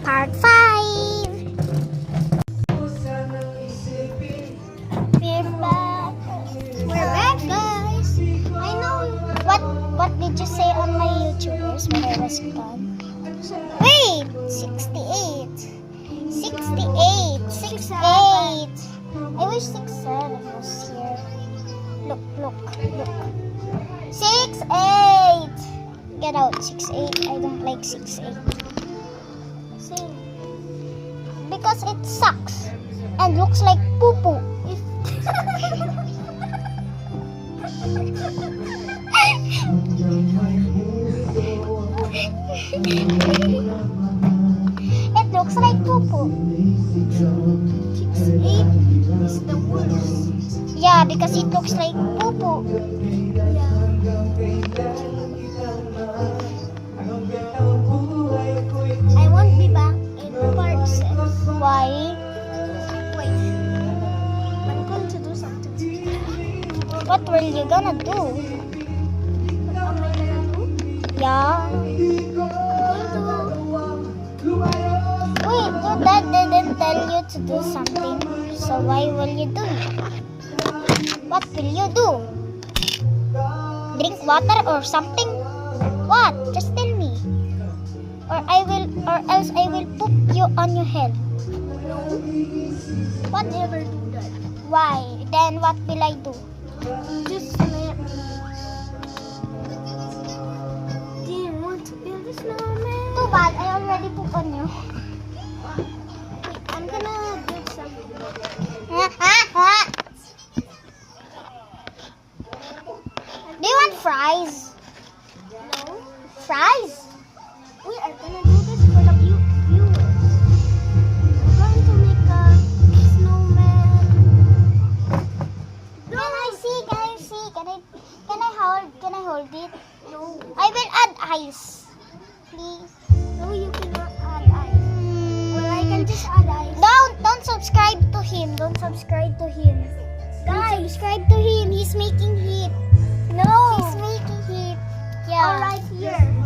Part 5. We're back. We're back, guys. I know what did you say on my YouTubers when I was gone? Wait, 68. 68. 68. I wish 67 was here. Look. 68. Get out, 68. I don't like 68. See? Because it sucks and looks like poo-poo. It looks like poo-poo. 68 is the worst. Yeah, because it looks like poo-poo. I won't be back in part 6. Why? Wait. I'm going to do something. What were you gonna do? What am I gonna do? Yeah. Wait, your dad didn't tell you to do something. So why will you do it? What will you do? Drink water or something? What? Just tell me. Or else I will poop you on your head. No. What? Never do that. Why? Then what will I do? Just snap. Do you want to build a snowman? Too bad, I already poop on you. Wait, I'm gonna build something. Do you want fries? No. Fries? We are gonna do this for the viewers. We're going to make a snowman. No. Can I see? Can I hold it? No. I will add ice. Please. No, you cannot add ice. Well, I can just add ice. Don't subscribe to him. Don't subscribe to him. Guys, subscribe to him. He's making heat. No. He's making heat. Yeah. All right here.